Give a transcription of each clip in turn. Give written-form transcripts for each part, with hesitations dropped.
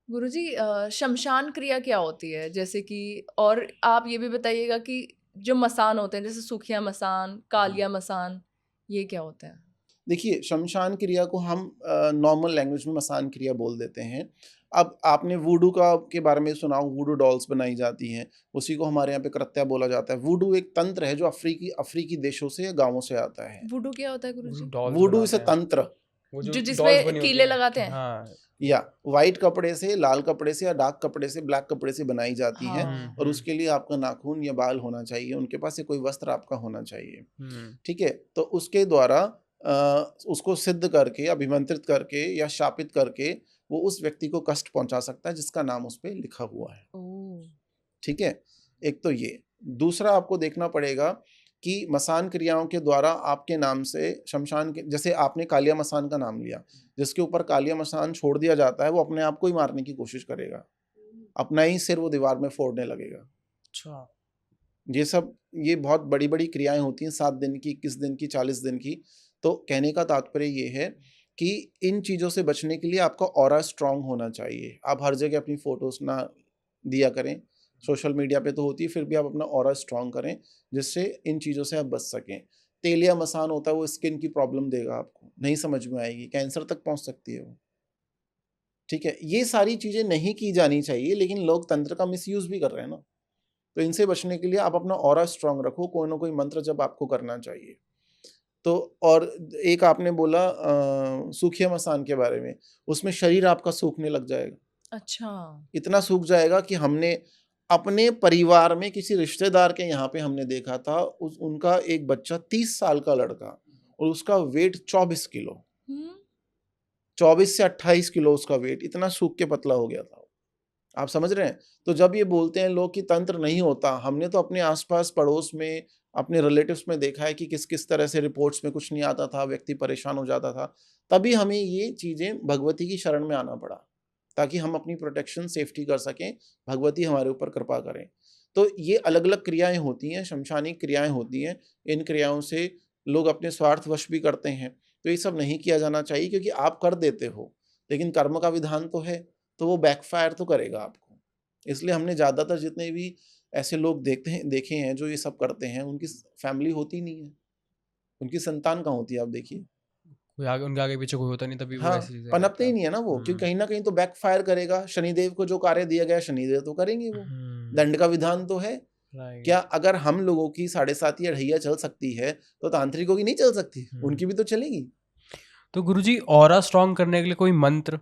गुरुजी, शमशान क्रिया क्या होती है? जैसे कि और आप ये भी बताइएगा कि जो मसान होते हैं, जैसे सूखिया मसान, कालिया मसान, ये क्या होते हैं? देखिए, शमशान क्रिया को हम नॉर्मल लैंग्वेज में मसान क्रिया बोल देते हैं। अब आपने वुडू का के बारे में सुना हो, वुडू डॉल्स बनाई जाती हैं, उसी को हमारे यहाँ पे कृत्या बोला जाता है। वुडू एक तंत्र है जो अफ्रीकी अफ्रीकी देशों से या गाँवों से आता है। वुडू क्या होता है वो जो गुरुजी? डॉल्स वुडू इज़ बनाते अ हैं, तंत्र। वो जो जो डॉल्स जिसमें बनी होती कीले हैं। लगाते हैं? हाँ। या व्हाइट कपड़े से, लाल कपड़े से या डार्क कपड़े से, ब्लैक कपड़े से बनाई जाती हैं हुँ, हाँ। और हुँ, उसके लिए आपका नाखून या बाल होना चाहिए, उनके पास से कोई वस्त्र आपका होना चाहिए। हुँ, ठीक है? तो उसके द्वारा उसको सिद्ध करके, अभिमंत्रित करके या शापित करके वो उस व्यक्ति को कष्ट पहुँचा सकता है जिसका नाम उस पे लिखा हुआ है। ओह! ठीक है? एक तो ये। दूसरा आपको देखना पड़ेगा कि मसान क्रियाओं के द्वारा आपके नाम से शमशान के जैसे आपने कालिया मसान का नाम लिया, जिसके ऊपर कालिया मसान छोड़ दिया जाता है, वो अपने आप को ही मारने की कोशिश करेगा। अपना ही सिर वो दीवार में फोड़ने लगेगा। अच्छा। ये बहुत बड़ी-बड़ी क्रियाएँ होती हैं 7 दिन की, 21 दिन की, 40 दिन की। तो कहने का तात्पर्य ये है कि इन चीज़ों से बचने के लिए आपका ऑरा स्ट्रॉन्ग होना चाहिए। आप हर जगह अपनी फ़ोटोज़ ना दिया करें। सोशल मीडिया पे तो होती है, फिर भी आप अपना ऑरा स्ट्रॉन्ग करें, जिससे इन चीज़ों से आप बच सकें। तेल या मसान होता है, वो स्किन की प्रॉब्लम देगा आपको, नहीं समझ में आएगी, कैंसर तक पहुँच सकती है वो। ठीक है? ये सारी चीज़ें नहीं की जानी चाहिए, लेकिन लोग तंत्र का मिसयूज़ भी कर रहे हैं ना। तो इनसे बचने के लिए आप अपना ऑरा स्ट्रॉन्ग रखो, कोई ना कोई मंत्र जप आपको करना चाहिए। तो और एक आपने बोला सूखिया मसान के बारे में, उसमें शरीर आपका सूखने लग जाएगा। अच्छा। इतना सूख जाएगा कि हमने अपने परिवार में किसी रिश्तेदार के यहाँ पे हमने देखा था, उनका एक बच्चा 30 साल का लड़का और उसका वेट 24 किलो, हुँ। 24 से 28 किलो उसका वेट, इतना सूख के पतला हो गया था। आप समझ रहे हैं? तो जब ये बोलते हैं लोग कि तंत्र नहीं होता, हमने तो अपने आस-पास पड़ोस में, अपने रिलेटिव्स में देखा है कि किस-किस तरह से रिपोर्ट्स में कुछ नहीं आता था, व्यक्ति परेशान हो जाता था। तभी हमें ये चीज़ें भगवती की शरण में आना पड़ा, ताकि हम अपनी प्रोटेक्शन, सेफ्टी कर सकें, भगवती हमारे ऊपर कृपा करें। तो ये अलग-अलग क्रियाएँ होती हैं, शमशानिक क्रियाएँ होती हैं। इन क्रियाओं से लोग अपने स्वार्थवश भी करते हैं। तो ये सब नहीं किया जाना चाहिए क्योंकि आप कर देते हो, लेकिन कर्म का विधान तो है। तो वो बैकफायर तो करेगा आपको। इसलिए हमने ज़्यादातर जितने भी ऐसे लोग देखे हैं जो ये सब करते हैं, उनकी फैमिली होती नहीं है। उनकी संतान कहाँ होती है आप देखिए। कोई आगे उनके आगे-पीछे कोई होता नहीं, तभी वो हाँ, ऐसी चीज़ें पनपते करता ही है। नहीं है ना वो, क्योंकि हुँ, कहीं न कहीं तो बैकफायर करेगा। शनिदेव को जो कार्य दिया गया शनिदेव तो करेंगे वो। हुँ, दंड का विधान तो है। क्या राइट। अगर हम लोगों की 7.5 या ढैया चल सकती है, तो तांत्रिकों की नहीं चल सकती? हुँ। उनकी भी तो चलेगी। तो गुरुजी, ऑरा स्ट्रॉन्ग करने के लिए कोई मंत्र?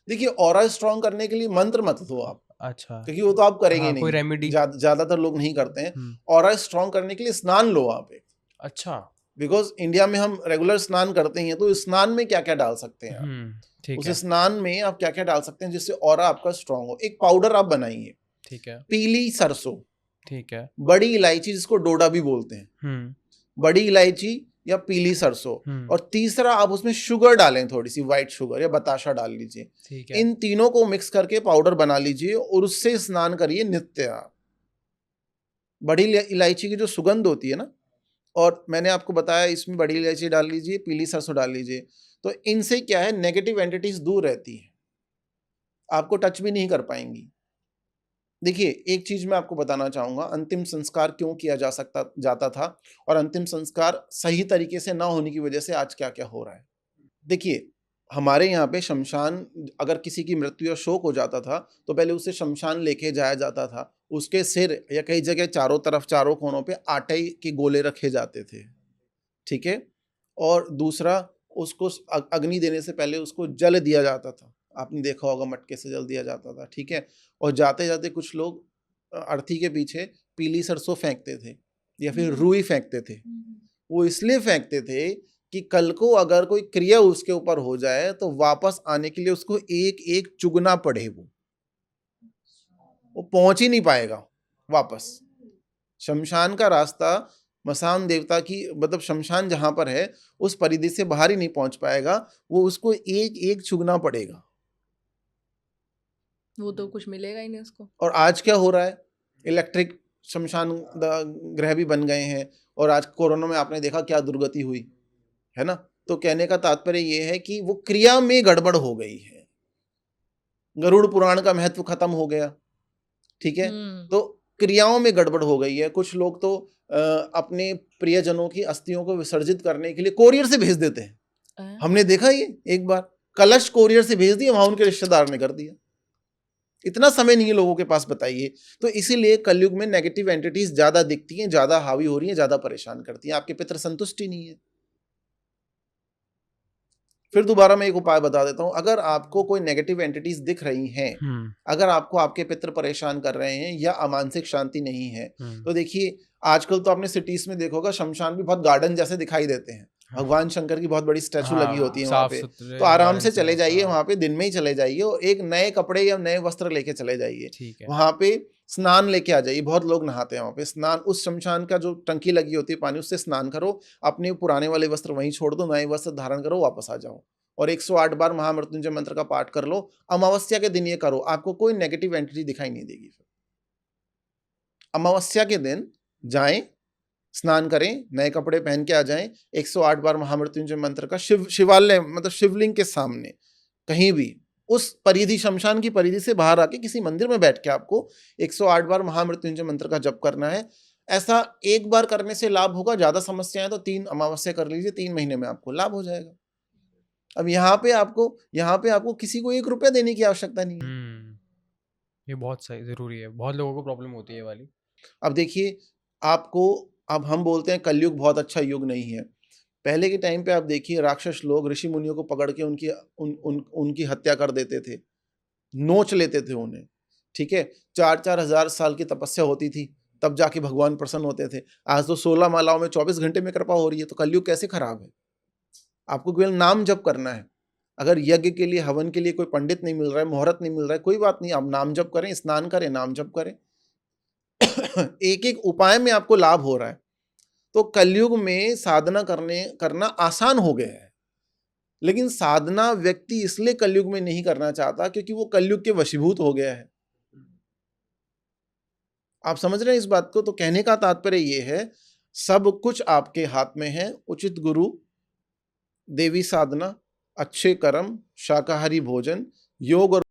देखिए, ऑरा स्ट्रॉन्ग करने के लिए मंत्र मत दो आप, अच्छा। क्योंकि वो तो आप करेंगे हाँ, कोई नहीं। रेमेडी? ज़्यादातर लोग नहीं करते हैं। हुँ, ऑरा स्ट्रॉन्ग करने के लिए स्नान लो आप एक। अच्छा। बिकॉज़ इंडिया में हम रेगुलर स्नान करते ही हैं, तो स्नान में क्या-क्या डाल सकते हैं आप? ठीक उस है, स्नान में आप क्या-क्या डाल सकते हैं जिससे ऑरा आपका स्ट्रॉन्ग हो? एक पाउडर आप बनाइए, ठीक है, पीली सरसों, ठीक है। बड़ी इलायची जिसको डोडा भी बोलते हैं, हुँ, बड़ी इलायची या पीली सरसों हुँ, और तीसरा आप उसमें शुगर डालें, थोड़ी-सी व्हाइट शुगर या बताशा डाल लीजिए। ठीक है। इन तीनों को मिक्स करके पाउडर बना लीजिए और उससे स्नान करिए नित्य आप। बड़ी इलायची की जो सुगंध होती है ना, और मैंने आपको बताया इसमें बड़ी इलायची डाल लीजिए, पीली सरसों डाल लीजिए। तो इनसे क्या है, नेगेटिव एंटिटीज़ दूर रहती हैं, आपको टच भी नहीं कर पाएँगी। देखिए, एक चीज़ मैं आपको बताना चाहूँगा, अंतिम संस्कार क्यों किया जा सकता जाता था और अंतिम संस्कार सही तरीके से ना होने की वजह से आज क्या-क्या हो रहा है। देखिए, हमारे यहाँ पे शमशान, अगर किसी की मृत्यु या शोक हो जाता था, तो पहले उसे शमशान लेके जाया जाता था। उसके सिर या कई जगह चारों तरफ, चारों कोनों पे आटे के गोले रखे जाते थे। ठीक है? और दूसरा, उसको अग्नि देने से पहले उसको जल दिया जाता था। आपने देखा होगा मटके से जल दिया जाता था, ठीक है? और जाते-जाते कुछ लोग अर्थी के पीछे पीली सरसों फेंकते थे या फिर हुँ, रुई फेंकते थे। हुँ। वो इसलिए फेंकते थे कि कल को अगर कोई क्रिया उसके ऊपर हो जाए तो वापस आने के लिए उसको एक-एक चुगना पड़े वो पहुँच ही नहीं पाएगा वापस। शमशान का रास्ता, मसान देवता की मतलब शमशान जहाँ पर है, उस परिधि से बाहर ही नहीं पहुँच पाएगा, वो उसको एक-एक चुगना पड़ेगा। वो तो कुछ मिलेगा ही नहीं उसको। और आज क्या हो रहा है? इलेक्ट्रिक शमशान गृह भी बन गए हैं और आज कोरोना में आपने देखा क्या दुर्गति हुई, है ना? तो कहने का तात्पर्य ये है कि वो क्रिया में गड़बड़ हो गई है। गरुड़ पुराण का महत्व खत्म हो गया, ठीक है। तो क्रियाओं में गड़बड़ हो गई है। कुछ लोग तो अपने प्रियजनों की अस्थियों को विसर्जित करने के लिए कोरियर से भेज देते हैं। हमने देखा ये एक बार कलश कोरियर से भेज दिया, वहां उनके रिश्तेदार ने कर दिया। इतना समय नहीं है लोगों के पास, बताइए। तो इसीलिए कलयुग में नेगेटिव एंटिटीज ज्यादा दिखती हैं, ज्यादा हावी हो रही हैं, ज्यादा परेशान करती हैं। आपके पितृ संतुष्ट ही नहीं है। फिर दोबारा मैं एक उपाय बता देता हूं। अगर आपको कोई नेगेटिव एंटिटीज दिख रही हैं, अगर आपको आपके पितृ परेशान कर रहे हैं या अमानसिक शांति नहीं है, तो देखिए आजकल तो आपने सिटीज में देखा होगा, शमशान भी बहुत गार्डन जैसे दिखाई देते हैं। भगवान शंकर की बहुत बड़ी स्टैचू लगी होती है वहां पे। तो आराम से चले जाइए वहां पे, दिन में ही चले जाइए और एक नए कपड़े या नए वस्त्र लेके चले जाइए। वहां पे स्नान लेके आ जाइए। बहुत लोग नहाते हैं वहां पे। स्नान, उस शमशान का जो टंकी लगी होती है पानी, उससे स्नान करो। अपने पुराने वाले वस्त्र वहीं छोड़ दो, नए वस्त्र धारण करो, वापस आ जाओ और 108 बार महामृत्युंजय मंत्र का पाठ कर लो। अमावस्या के दिन ये करो, आपको कोई नेगेटिव एंटिटी दिखाई नहीं देगी। अमावस्या के दिन जाएं, स्नान करें, नए कपड़े पहन के आ जाएं, 108 बार महामृत्युंजय मंत्र का शिवालय मतलब शिवलिंग के सामने कहीं भी, उस परिधि, शमशान की परिधि से बाहर आके किसी मंदिर में बैठ के आपको 108 बार महामृत्युंजय मंत्र का जप करना है। ऐसा एक बार करने से लाभ होगा। ज्यादा समस्याएं तो 3 अमावस्या कर लीजिए, 3 महीने में आपको लाभ हो जाएगा। अब यहाँ पे आपको किसी को 1 रुपया देने की आवश्यकता नहीं है। ये बहुत सही, जरूरी है। बहुत लोगों को प्रॉब्लम होती है वाली। अब देखिए आपको, अब हम बोलते हैं कलयुग बहुत अच्छा युग नहीं है। पहले के टाइम पे आप देखिए राक्षस लोग ऋषि मुनियों को पकड़ के उनकी हत्या कर देते थे, नोच लेते थे उन्हें, ठीक है। 4-4 हजार साल की तपस्या होती थी, तब जाके भगवान प्रसन्न होते थे। आज तो 16 मालाओं में 24 घंटे में कृपा हो रही है। तो कलयुग कैसे खराब है? आपको केवल नाम जप करना है। अगर यज्ञ के लिए, हवन के लिए कोई पंडित नहीं मिल रहा है, मुहूर्त नहीं मिल रहा है, कोई बात नहीं, आप नाम जप करें, स्नान करें, नाम जप करें। एक एक उपाय में आपको लाभ हो रहा है। तो कलयुग में साधना करना आसान हो गया है। लेकिन साधना व्यक्ति इसलिए कलयुग में नहीं करना चाहता क्योंकि वो कलयुग के वशीभूत हो गया है। आप समझ रहे हैं इस बात को? तो कहने का तात्पर्य ये है, सब कुछ आपके हाथ में है। उचित गुरु, देवी साधना, अच्छे कर्म, शाकाहारी भोजन, योग और